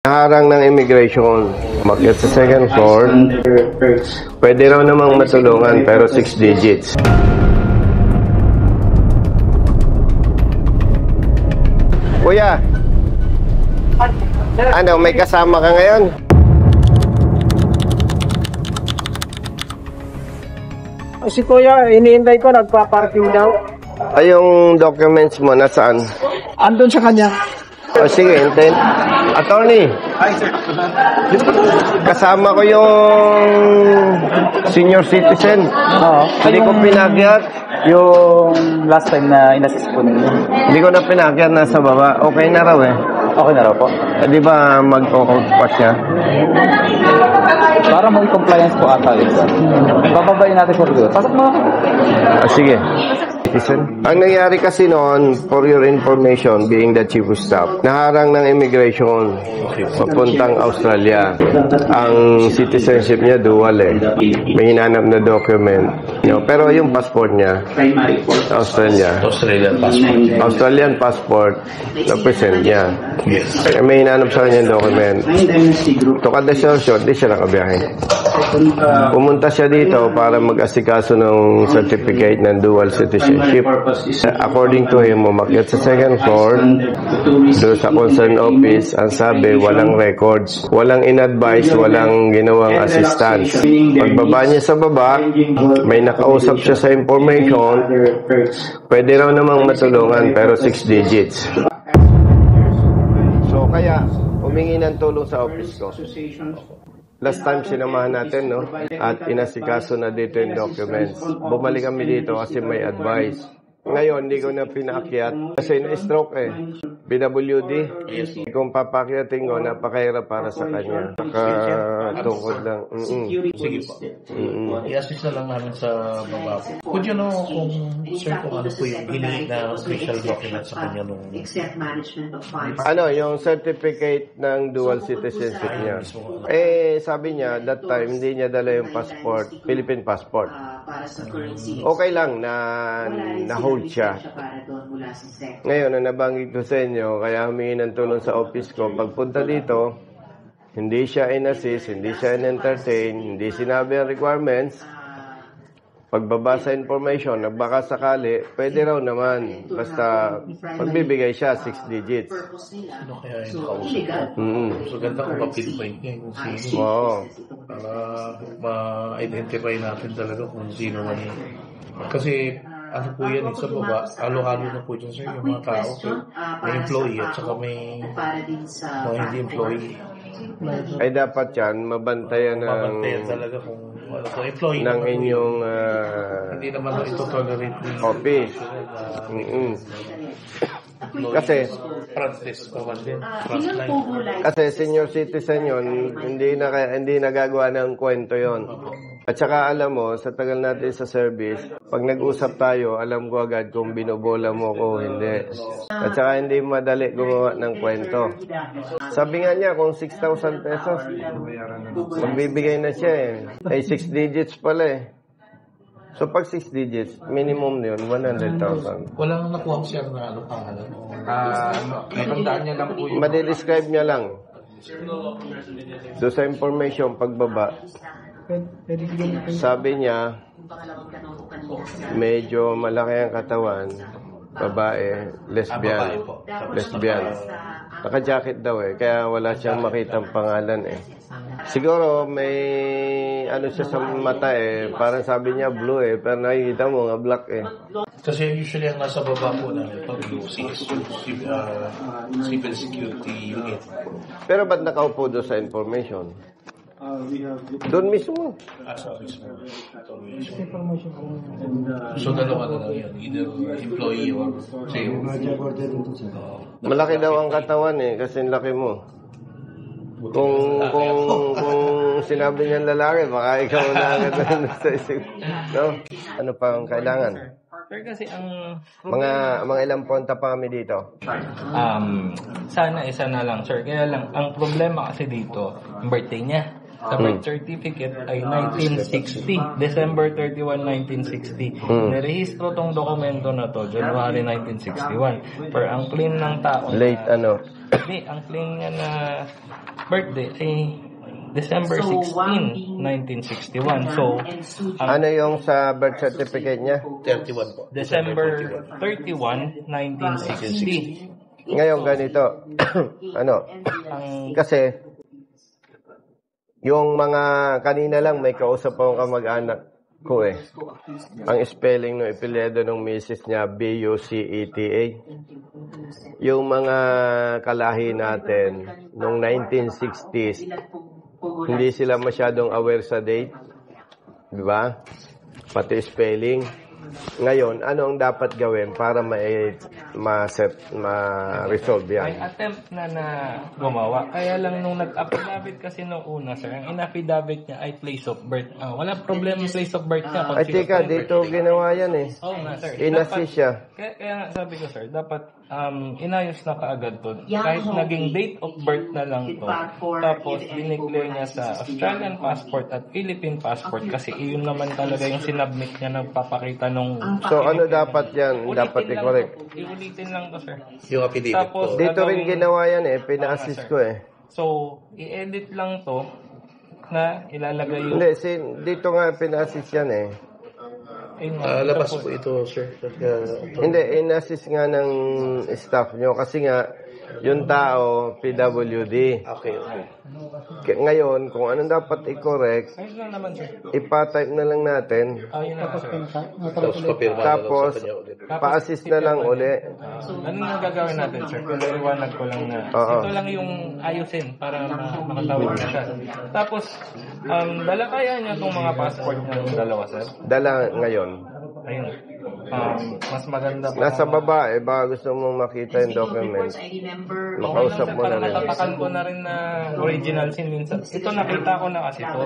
Naharang ng immigration, umakyat sa second floor, pwede raw namang matulungan pero 6 digits. Kuya, ano, may kasama ka ngayon? Si Kuya, iniintay ko, nagpa-parking daw. Ay, yung documents mo, nasaan? Andun sa kanya. O sige, hintayin. Attorney, kasama ko yung senior citizen. Oo. Hindi ko pinakyat. Yung last time na inassist po ninyo. Hindi ko na pinakyat, nasa baba. Okay na raw eh. Okay na raw po. Di ba magko-code pa siya? Para mag-compliance po ata yun. Bababayin natin po dito. Pasok mo. Sige. Ang nangyari kasi noon, for your information, being the chief of staff, naharang ng immigration papuntang Australia. Ang citizenship niya dual eh. May hinanap na document. Pero yung passport niya, Australian passport, na-present niya. May hinanap sa kanya document. To cut the short, di siya nakabiyahe. Pumunta siya dito para mag-asikaso ng certificate ng dual citizenship. According to him, umakyat sa second floor, doon sa concern office, ang sabi, walang records, walang in-advise, walang ginawang assistance. Pagbaba niya sa baba, may nakausap siya sa information, pwede raw namang matulungan, pero 6 digits. So, kaya, humingi ng tulong sa office ko. Last time sinamahan natin, no? At inasikaso na dito yung documents. Bumalik kami dito kasi may advice. Ngayon, hindi ko na pinaakyat kasi na-stroke eh. PWD. Kung papakyatin ko, napakahirap para sa kanya. Tungkol lang. Sige po. I-assist na lang namin sa baba po. Could you know kung, sir, kung ano po yung hinihingi na official document sa kanya nung... Ano, yung certificate ng dual citizenship niya. Eh, sabi niya, that time, hindi niya dala yung passport, Philippine passport. Okay lang na na-hold siya. Ngayon, ang nabanggit ko sa inyo, kaya humingi ng tulong sa office ko, pagpunta dito, hindi siya in-assist, hindi siya in-entertain, hindi sinabi ang requirements. Pagbaba sa information, nagbaka sakali, pwede raw naman. Basta, pagbibigay siya, 6 digits. Sino kaya yung kausap ko? So, ganda kung mapinpoint niya kung sino. Oo. Para ma-identify natin talaga kung sino man. Kasi, ano po yan, sa baba, halo-halo na po dyan, sir, yung mga tao. May employee at saka may mga hindi employee. Ay dapat yan, mabantayan talaga kung employee ng inyong hindi naman ito tolerate office. Kasi senior citizen yon, hindi nagagawa ng kwento yon. At saka alam mo, sa tagal natin sa service, pag nag-usap tayo, alam ko agad kung binobola mo ko o hindi. At saka hindi madali gumawa ng kwento. Sabi nga niya, kung 6,000 pesos, magbibigay na siya eh. Ay 6 digits pala eh. So pag 6 digits, minimum yun, 100,000. Wala nang nakuha ko siya na ano pangalan. Natandaan niya lang po yung... Madi-describe niya lang. So sa information, pagbaba, sabi niya, medyo malaki ang katawan, babae, lesbian. Naka-jacket daw eh, kaya wala siyang makitang pangalan eh. Siguro may ano siya sa mata eh, parang sabi niya blue eh, pero nakikita mo nga black eh. Kasi usually ang nasa baba po namin pag CSU, Civil Security Unit. Pero ba't nakaupo doon sa information? Doon mismo. So dalawa na lang yan, either employee or sale. Malaki daw ang katawan eh, kasi laki mo. Kung sinabi niyan lalaki, baka ikaw na agad sa isip. No? Ano pa ang kailangan? Sir, kasi ang mga ilang punta pa kami dito. sana isa na lang, sir. Kaya lang ang problema kasi dito, ang birthday niya. Sa birth certificate ay 1960. December 31, 1960. Nirehistro tong dokumento na to, January 1961. Per ang claim ng tao Late ano. Hindi, ang claim niya na birthday ay December 16, 1961. So, Ano yung sa birth certificate niya? 31 po. December 31, 1960. Ngayon ganito. Ano? Ang Kasi, yung mga kanina lang may kausap akong kamag-anak ko eh. Ang spelling ng apelyido ng misis niya, B-U-C-E-T-A. Yung mga kalahi natin, nung 1960s, hindi sila masyadong aware sa date. Di ba? Pati spelling. Ngayon, ano ang dapat gawin para ma-resolve may yan? attempt na gumawa. Kaya lang nung nag-affidavit kasi nung una, sir, ang in-affidavit niya ay place of birth. Wala problema yung place of birth niya. Ay, teka, dito ginawa yan eh. Oo nga, sir. Inassist siya. Kaya nga sabi ko, sir, dapat inayos na kaagad to. Kahit naging date of birth na lang to. Tapos, dineclare niya sa Australian passport at Philippine passport kasi iyon naman talaga yung sinubmit niya nagpapakita nung... So, ano dapat yan? Dapat i-correct. Iulitin lang to, sir. Yung affidavit Tapos, po. Dito rin ginawa yan eh. Pina-assist ko eh. So, i-edit lang to na ilalagay yung... Hindi, dito nga pina-assist yan eh. Ayun nga, Labas tapos- po ito, sir. Hindi, in-assist nga ng staff nyo kasi nga, yung tao, PWD. Okay. Ngayon, kung anong dapat i-correct, Ayun lang naman, sir. ipa-type na lang natin, Ayun na, sir. Tapos papirma na lang tapos sa kanya ulit. pa-assist na lang uli. Ano na gagawin natin, sir? Pinaliwanag ko lang na Oo. ito lang yung ayusin para makatawag na siya. Tapos, dala kaya niya itong mga passport niya ng dalawa, sir? Dala ngayon. Ayun. Mas maganda pa. Nasa baba eh, baka gusto mong makita yung documents. Makausap mo na Parang rin. natatakan ko na rin na original sin minsan. Ito nakita ko na kasi to.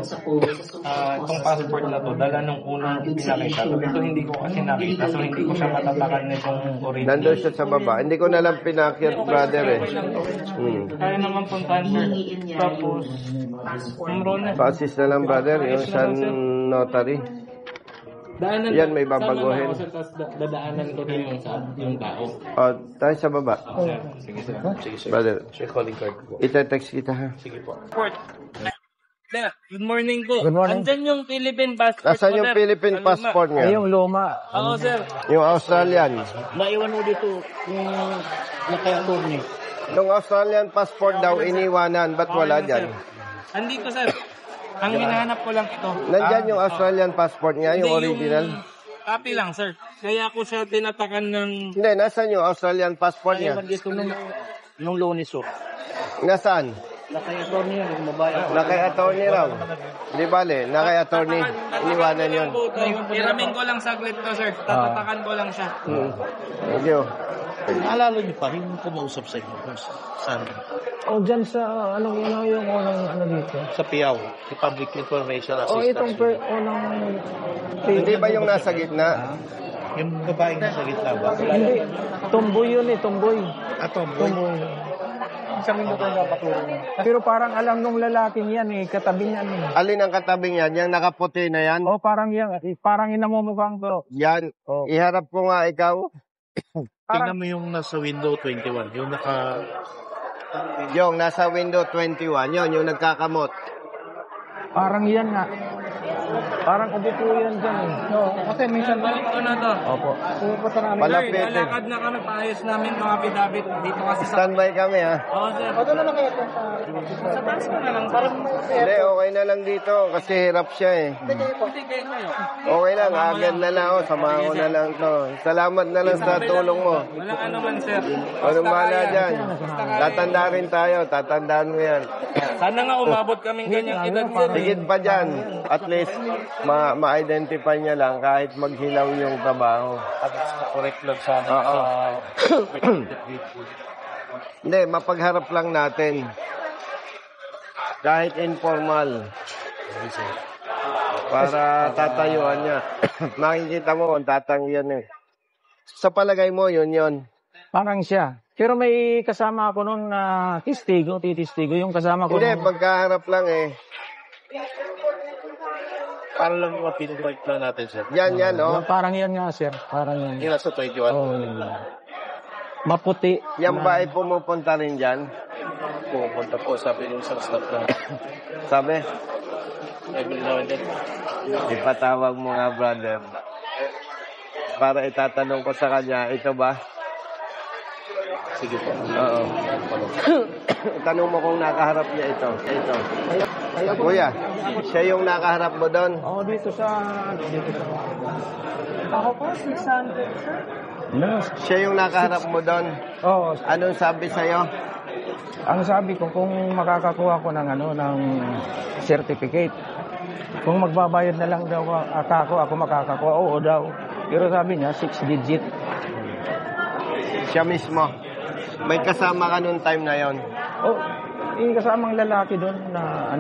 Itong passport na to, dala nung unang pinakita ko. Ito hindi ko kasi nakita, so hindi ko siya matatakan nitong original. Nandun siya sa baba. Hindi ko na lang pinakyat, brother eh. Kaya naman puntahan, sir. Tapos, umro na. Pa-assist na lang, brother, yung sa notary. Daanan Yan, may babaguhin. Saan lang ako, sir, tapos dadaanan ko rin yung tao. O, tayo sa baba. Sige, sir. Sige, sir. Brother, Sir, calling card po. ite-text kita ha. Sige po. Good morning po. Good morning. Andyan yung Philippine passport. Nasaan ko, yung sir. Philippine Kaluma. passport Ay, niya? yung luma. Oo, sir. Yung Australian. Naiwan mo dito yung naka-attorney. Nung Australian passport daw iniwanan, ba't wala dyan? Andito, sir. Ang hinahanap ko lang ito. Nandyan yung Australian passport niya, yung original. Copy lang, sir. Kaya ako siya tinatakan ng... Hindi, nasaan yung Australian passport niya? Naiwan dito nung Lunes, oh. Nasaan? Naka-attorney yan, yung babae. Nakay-attorney raw. Di bale, nakay-attorney. Iniwanan yun. Iramin ko lang saglit to, sir. Tatatakan ko lang siya. Thank you. Naalala niyo pa, yung kumausap sa inyo. Saan? O dyan sa, yung unang dito? Sa PIAW, si Public Information O Assistance. itong unang... Hindi ba yung nasa gitna? Yung babaeng nasa gitna ba? Hindi, tumboy yun tumboy. Tomboy. Isang minuto na paturo. Pero parang alam nung lalaking yan katabi niyan Alin ang katabing yan? Yung nakaputi na yan? O parang yan, parang inamumukhang to. Yan. Oh. Iharap ko nga ikaw. Tingnan mo yung nasa window 21, yung Yung nasa window 21. Yun, yung nagkakamot. Parang yan nga. Parang upo po yan dyan Okay, minsan Balik ko na to. Opo. Pupunta namin. Palapitin. Lalakad na kami, paayos namin mga pidabit dito kasi sa... Standby kami ha. Oo, sir. Doon na lang kayo Sa taas ko na lang. Parang... Hindi, okay na lang dito kasi hirap siya eh. Hindi kayo. Okay lang, agad na lang ako. Samahan ko na lang to. Salamat na lang sa tulong mo. Wala ka naman, sir. Anong bahala dyan? Tatanda rin tayo. Tatandaan mo yan. Sana nga umabot kaming ganyang edad, sir. Higit pa dyan. At least, ma-identify niya lang kahit maghilaw yung trabaho. correct lang sana. Oo. Hindi, mapagharap lang natin. Kahit informal. Para tatayuan niya. Makikita mo kung tatanggihan eh. Sa palagay mo, yun. Parang siya. Pero may kasama ako noon na titistigo yung kasama ko. Hindi, nung- pagkaharap lang eh. Para lang mapinibike lang natin, sir. Yan, oh. Parang yan nga, sir. Parang yan. Yung nasa 21. Oh, yun. Maputi. Yan ba ay pumupunta rin dyan? Pupunta po, sabi yung isang staff na. Sabi, Every now and then. ipatawag mo nga, brother. Para itatanong ko sa kanya, ito ba? Sige po. Oo. Tanong mo kung nakaharap niya ito. Ito. Kuya, siya yung nakaharap mo doon. Oh, dito sa... Ako po, 600, sir. No. Siya yung nakaharap mo doon. Oh, Anong sabi sa'yo? ang sabi ko, kung makakakuha ko ng ng certificate, kung magbabayad na lang daw ako makakakuha, oo daw. Pero sabi niya, 6 digit. Siya mismo. May kasama ka noong time na yon. Oh, yung kasamang lalaki doon na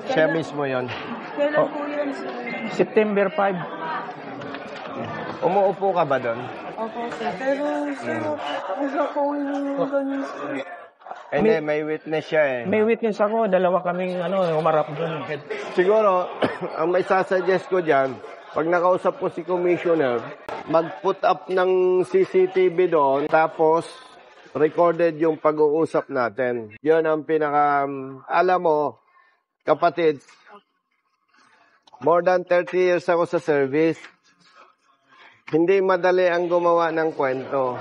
Siya mismo yon. Kailan po yan, sir? September 5. Umuupo ka ba doon? Ako, sir. Pero, sir, usa ko yung ganyan, sir. Hindi, may witness siya eh. May witness ako, dalawa kaming umarap doon. Siguro, ang may sasuggest ko dyan, pag nakausap ko si Commissioner, mag-put up ng CCTV doon, tapos recorded yung pag-uusap natin. Yun ang pinaka, alam mo, kapatid, more than 30 years ako sa service. Hindi madali ang gumawa ng kwento.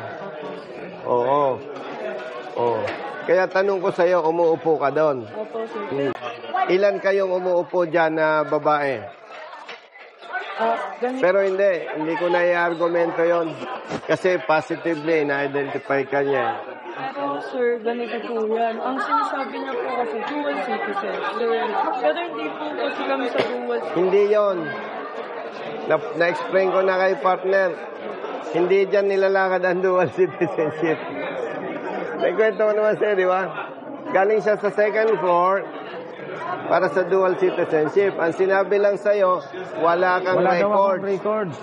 Oo. Oo. Kaya tanong ko sa'yo, umuupo ka doon. Opo, sir. Ilan kayong umuupo dyan na babae? Ganito. Pero hindi ko na i-argumento yon. Kasi positively, na-identify ka niya. Pero, sir, ganito po yan. Ang sinasabi niya po kasi dual citizen, sir. Pero hindi po kasi kami sa dual citizen. Hindi yon. Na-explain ko na kay partner. Hindi dyan nilalakad ang dual citizenship. Nagkwento ko naman sa'yo, di ba? Galing siya sa second floor para sa dual citizenship. Ang sinabi lang sa'yo, wala kang Wala daw akong records. records.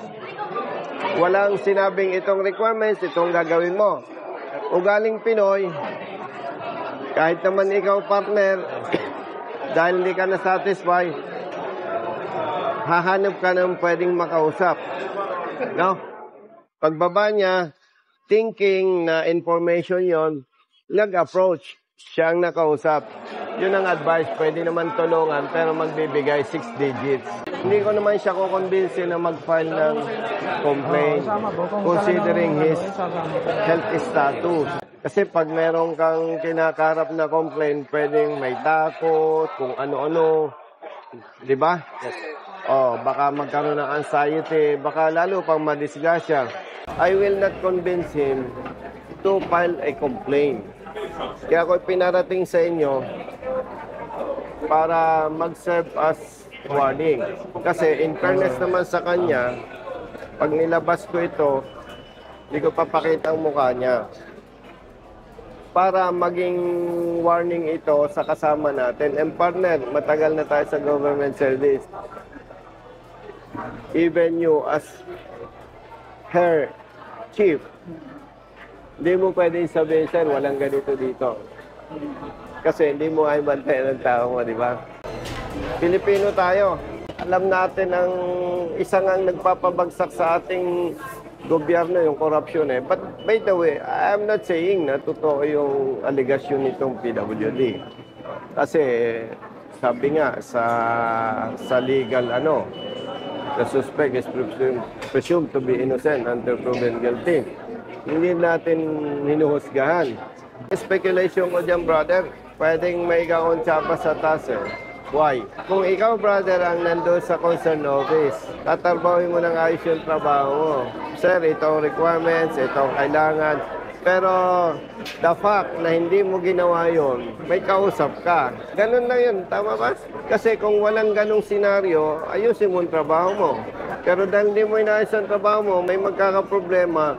Walang sinabing itong requirements, itong gagawin mo. O galing Pinoy, kahit naman ikaw partner, dahil hindi ka na-satisfy, hahanap ka ng pwedeng makausap. No? Pagbaba niya, thinking na information yon, nag-approach. Siya ang nakausap. Yun ang advice. Pwede naman tulungan, pero magbibigay 6 digits. Hindi ko naman siya kukonvince na mag-file ng complaint, Kasama ko, kung considering talagang his sasama ko. health status. Kasi pag meron kang kinakarap na complaint, pwedeng may takot, kung ano-ano. Di ba? Oh, baka magkaroon ng anxiety, baka lalo pang madisgrasya. I will not convince him to file a complaint. Kaya ako pinarating sa inyo para mag-serve as warning. Kasi in fairness naman sa kanya, pag nilabas ko ito, hindi ko papakita ang mukha niya. Para maging warning ito sa kasama natin. And partner, matagal na tayo sa government service. Even you as her chief, hindi mo pwedeng sabihin, sir, walang ganito dito. Kasi hindi mo ay bantayan ng tao mo, di ba? Pilipino tayo. Alam natin ang isang ang nagpapabagsak sa ating gobyerno, yung corruption eh. But by the way, I'm not saying na totoo yung aligasyon nitong PWD. Kasi sabi nga sa legal the suspect is presumed to be innocent until proven guilty. Hindi natin hinuhusgahan. Speculation ko dyan, brother, pwedeng may ikaw tsapa sa taas eh. Why? Kung ikaw, brother, ang nandun sa concern office, tatrabahin mo ng ayos yung trabaho mo. Sir, itong requirements, itong kailangan. Pero the fact na hindi mo ginawa yun, may kausap ka. Ganun lang yun, tama ba? Kasi kung walang ganung senaryo, ayusin mo ang trabaho mo. Pero dahil hindi mo inaayos ang trabaho mo, may magkakaproblema,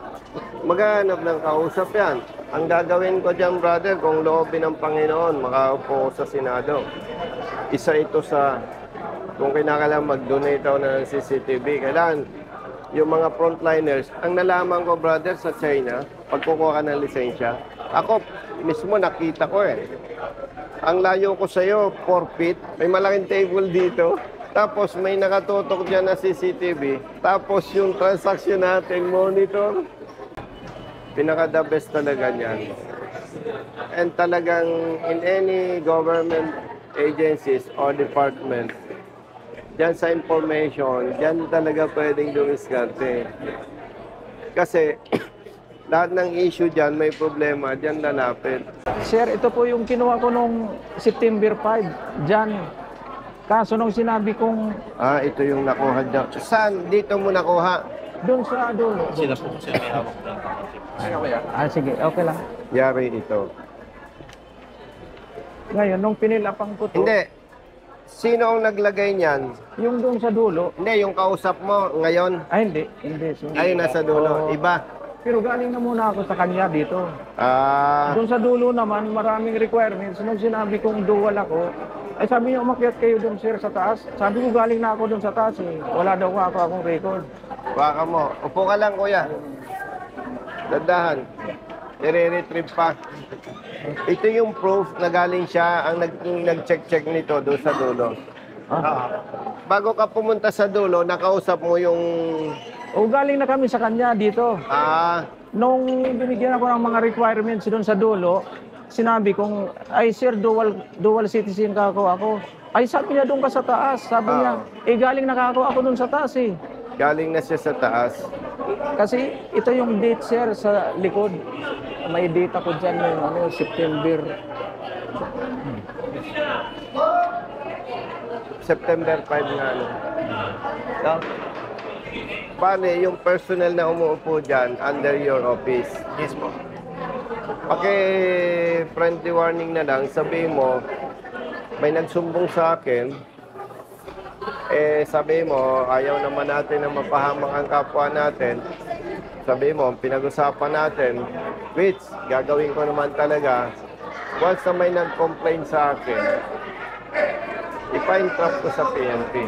maghahanap ng kausap yan. Ang gagawin ko dyan, brother, kung loobin ng Panginoon, makaupo sa Senado. Isa ito sa, kung kinakailangan mag-donate ako ng CCTV, kailangan yung mga frontliners, ang nalaman ko, brother, sa China, pagkukuha ka ng lisensya, ako mismo nakita ko eh. Ang layo ko sa'yo, 4 feet, may malaking table dito. Tapos may nakatutok dyan na CCTV. Tapos yung transaction natin, monitor. Pinaka-the best talaga niyan. And talagang in any government agencies or department, dyan sa information, dyan talaga pwedeng dumiskarte. Kasi lahat ng issue dyan, may problema, dyan lalapit. Sir, ito po yung kinuha ko nung September 5, dyan. Kaso nung sinabi kong Ito yung nakuha dyan. Saan? Dito mo nakuha? doon sa dulo. Sila po kasi may hawak na. Sige, okay lang. Yari ito. Ngayon, nung pinilapang ko to, Hindi. Sino ang naglagay niyan? yung doon sa dulo, Hindi, yung kausap mo ngayon. hindi. So, Ayun, nasa dulo. Iba. pero galing na muna ako sa kanya dito. Ah, Doon sa dulo naman, maraming requirements. Nung sinabi kong dual ako, ay sabi niya, umakyat kayo doon, sir, sa taas. Sabi ko, galing na ako doon sa taas. Eh. Wala daw akong record. baka mo. Upo ka lang, kuya. Dandahan. I-retrieve pa. Ito yung proof na galing siya ang nag-check-check nito doon sa dulo. Bago ka pumunta sa dulo, nakausap mo yung... O galing na kami sa kanya dito. Nung binigyan ako ng mga requirements doon sa dulo, sinabi kong, ay sir, dual citizen ka ako. Ay sabi niya doon ka sa taas. Sabi niya, galing na ako doon sa taas eh. Galing na siya sa taas. Kasi ito yung date sir sa likod. May date ako dyan yung September. September 5 nga. No? Bale, yung personnel na umuupo dyan under your office. Yes po. Friendly warning na lang, sabihin mo, may nagsumbong sa akin, sabi mo, ayaw naman natin na mapahamak ang kapwa natin. Sabi mo, pinag-usapan natin, which gagawin ko naman talaga, once na may nag-complain sa akin, ipa-entrap ko sa PNP.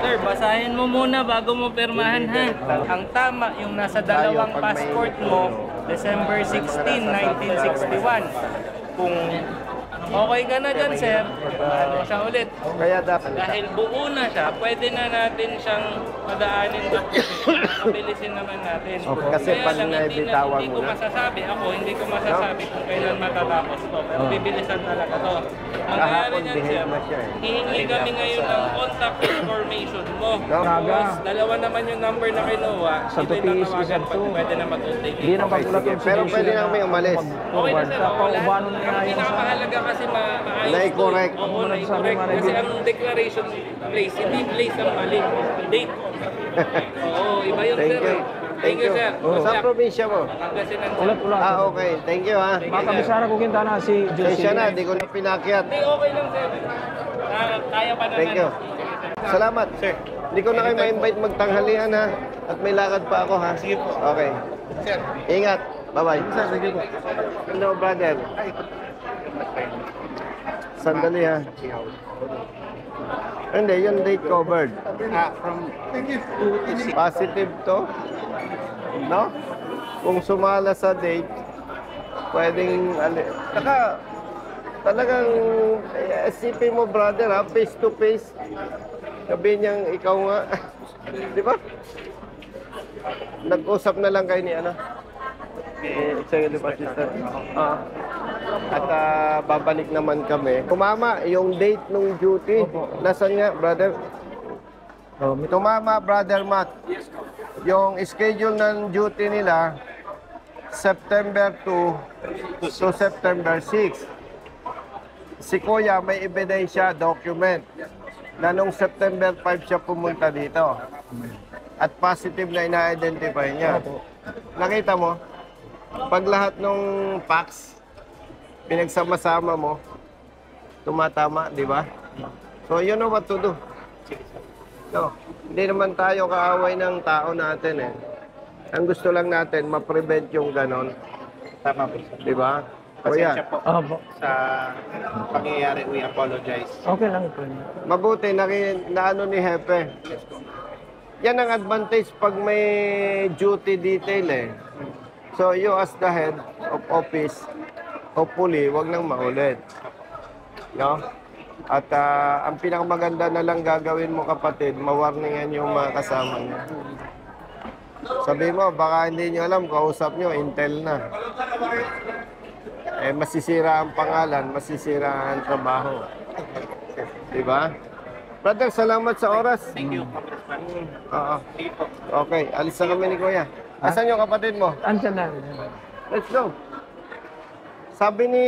Sir, basahin mo muna bago mo pirmahan ha. Ang tama, yung nasa dalawang passport mo, December 16, 1961. Kung okay ka na dyan, sir, ano siya ulit. Kaya dapat, Dahil buo na siya, pwede na natin siyang madaanin doon. Mabilisin naman natin. Kasi Kaya pag lang, naibitawan hindi mo ko na. masasabi. Hindi ko masasabi kung kailan matatapos to. Pero bibilisan talaga to. Ang nangyari Kahapon, niyan, behave sir, na siya eh. hihingi kami ngayon ng contact information mo. No? Naga. Tapos, dalawa naman yung number na kinuha. Sa Ito yung TPS tatawagan isa pag to. pwede na mag-update. Hindi na magulat sige. yung Pero solution pwede na kami umalis. Okay na, sir. Sa Wala. paubano na Ang yung pinakamahalaga kasi maayos. Na-correct. Oo, na-correct. Kasi ang declaration place, hindi place ang mali. Date. Oo, iba yun, Thank sir. you. Thank you, sir. Saan probinsya mo? Pangasinan, sir. Ulat-ulat. Okay. Thank you, ha. Makabisara ko kinta na si Pasensya na, Josie. di ko na pinakyat. Hindi, okay lang, sir. Kaya pa naman. Thank you. Salamat. Sir. Hindi ko na kayo ma-invite magtanghalian, ha. At may lakad pa ako, ha. Sige po. Okay. Sir. Ingat. Bye-bye. Sir, sige po. Hello, brother. Sandali, ha. Hindi, yung date covered. Positive to. No? Kung sumala sa date, pwedeng... Talagang isipin mo, brother, ha? Face to face. Sabihin niyang ikaw nga. Di ba? Nag-usap na lang kayo ni ano? Executive Assistant. At babalik naman kami. Tumama yung date ng duty. Nasaan nga, brother? Tumama, brother Matt. Yung schedule ng duty nila, September 2 to September 6. Si Kuya may ebidensya, document, na nung September 5 siya pumunta dito. At positive na ina-identify niya. Nakita mo? Pag lahat ng facts, pinagsama-sama mo, tumatama, di ba? So, you know what to do. No, hindi naman tayo kaaway ng tao natin eh. Ang gusto lang natin, ma-prevent yung ganon. Tama po, sir. Di ba? Pasensya Kuya, po sa pangyayari. We apologize. Okay lang ito. mabuti na ano ni Hepe. Yan ang advantage pag may duty detail eh. So you as the head of office, hopefully, wag nang maulit. No? At ang pinakamaganda na lang gagawin mo kapatid, mawarningan yung mga kasama niyo. Sabi mo, baka hindi nyo alam, kausap nyo, Intel na. Eh, masisira ang pangalan, masisira ang trabaho. Diba? Brother, salamat sa oras. Thank you. Oo. Okay, alis na kami ni Kuya. Asan yung kapatid mo? Andiyan na. Let's go. Sabi ni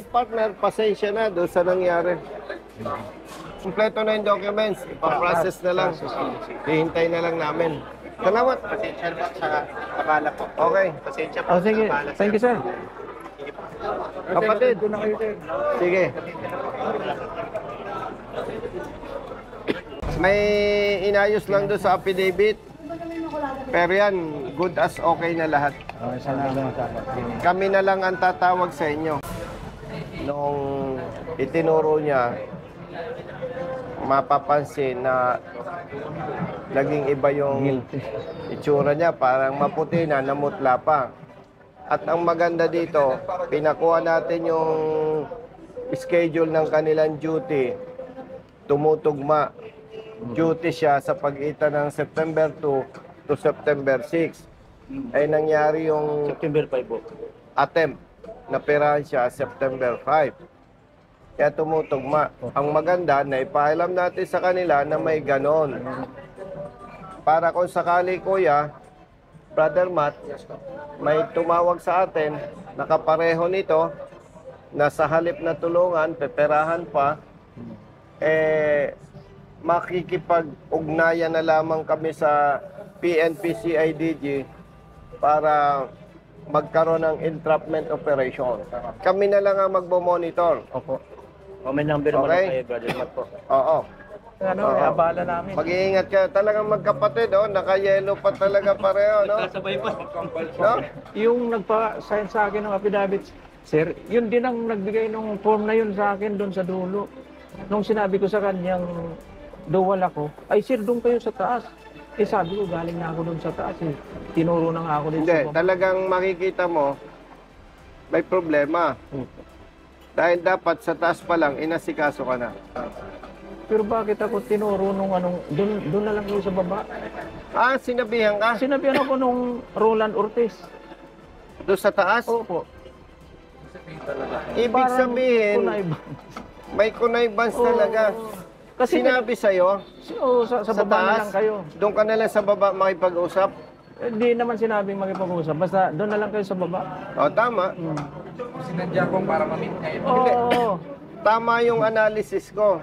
partner, pasensya na doon sa nangyari. Kompleto na yung documents. Ipa-process na lang. Hihintay na lang namin. Salamat. Pasensya na sa abala po. Okay. Pasensya po Oh, sige. sa abala. Thank you, sir. Kapatid. Sige. May inayos lang doon sa affidavit. Pero yan, good as okay na lahat. Kami na lang ang tatawag sa inyo. Nung itinuro niya, mapapansin na naging iba yung itsura niya. Parang maputi na, namutla pa. At ang maganda dito, pinakuha natin yung schedule ng kanilang duty. Tumutugma. Duty siya sa pagitan ng September 2 to September 6. Ay nangyari yung September 5 po. attempt na pirahan siya September 5. Kaya tumutugma. Ang maganda na ipaalam natin sa kanila na may ganon. Para kung sakali, Kuya, Brother Matt, may tumawag sa atin, nakapareho nito, na sa halip na tulungan, peperahan pa, makikipag-ugnayan na lamang kami sa PNP-CIDG para magkaroon ng entrapment operation. Kami na lang ang magbo-monitor. Opo. O may number naman Okay. kayo, Brother Matt po. Oo. Ano, Oo. abala namin. Mag-iingat ka. Talagang magkapatid, oh. Naka-yellow pa talaga pareho, no? Sabay pa. No? Yung nagpa-sign sa akin ng affidavit, sir, yun din ang nagbigay ng form na yun sa akin doon sa dulo. Nung sinabi ko sa kanyang duwal ako, ay sir, doon kayo sa taas. Eh sabi ko, galing na ako doon sa taas. Eh. Tinuro na nga ako dito. Hindi, talagang makikita mo, may problema. Dahil dapat sa taas pa lang, inasikaso ka na. Pero bakit ako tinuro nung anong, doon na lang kayo sa baba? Ah, sinabihan ka? Sinabihan ako nung Roland Ortiz. Doon sa taas? Opo. Ibig Parang sabihin, kunayban. may connivance talaga. Kasi Sinabi sa'yo, sa sa baba na taas, lang kayo. doon ka na lang sa baba makipag-usap. Hindi naman sinabing makipag-usap. Basta doon na lang kayo sa baba. O, tama. Sinadya ko para ma-meet kayo. Oo. Tama yung analysis ko.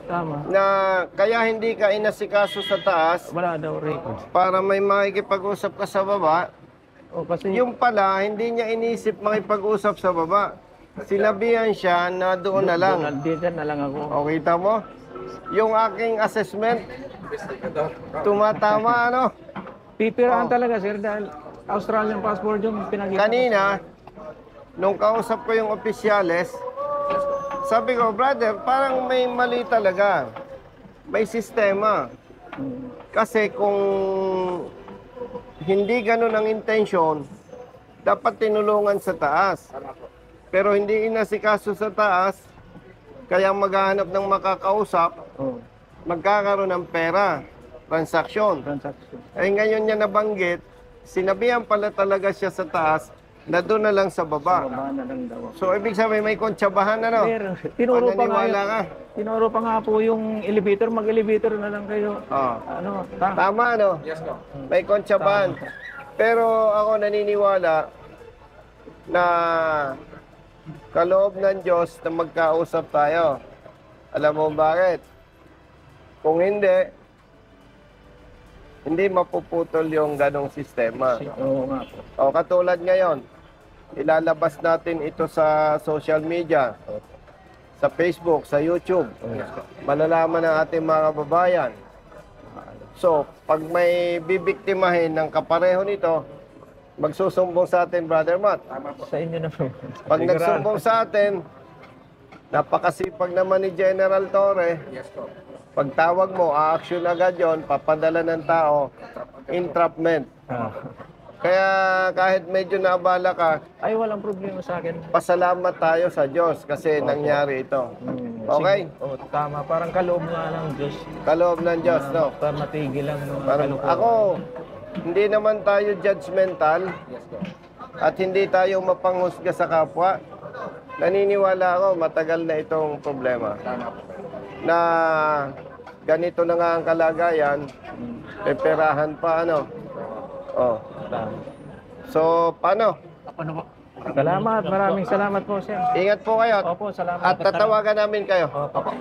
Tama. Na kaya hindi ka inasikaso sa taas Wala daw record. para may makikipag-usap ka sa baba. O kasi Yung pala, hindi niya inisip makipag-usap sa baba. Sinabihan siya na doon na lang. Dito na lang ako. O, kita mo? Yung aking assessment, tumatama, ano? Pipirahan talaga sir dahil Australian passport yung pinakita. Kanina, nung kausap ko yung opisyales, sabi ko, brother, parang may mali talaga. May sistema. Kasi kung hindi ganun ang intensyon, dapat tinulungan sa taas. Pero hindi inasikaso sa taas, kaya maghahanap ng makakausap, Oh, magkakaroon ng pera, transaksyon. transaction. Ay ngayon niya nabanggit, sinabihan pala talaga siya sa taas, na doon na lang sa baba. Baba na lang daw. So, ibig sabihin, may kontsabahan, ano? Pero tinuro pa nga Pananiwala ka? tinuro pa nga po yung elevator, mag-elevator na lang kayo. Oh. Ano, Tama, no? Yes, no? May kontsabahan. Pero ako naniniwala na kaloob ng Diyos na magkausap tayo. Alam mo bakit? Kung hindi mapuputol yung ganong sistema. Oo nga po. O, katulad ngayon, ilalabas natin ito sa social media, sa Facebook, sa YouTube. Malalaman ng ating mga kababayan. So, pag may bibiktimahin ng kapareho nito, magsusumbong sa atin, Brother Matt. Sa inyo na po. Pag nagsumbong sa atin, napakasipag naman ni General Torre. Pagtawag mo, a-action agad yon, papadala ng tao, entrapment. Kaya kahit medyo naabala ka, Ay, walang problema sa akin. pasalamat tayo sa Diyos kasi nangyari ito. Okay? Oh, tama. Parang kaloob nga ng Diyos. Kaloob ng Diyos, no? Para matigil ang Parang kalukuhan. ako, hindi naman tayo judgmental at hindi tayo mapanghusga sa kapwa. Naniniwala ako, matagal na itong problema. Na ganito na nga ang kalagayan, perahan pa, ano? Oh. Tama. So, paano? Salamat. Maraming salamat po, sir. Ingat po kayo Opo, salamat. at tatawagan namin kayo. Opo.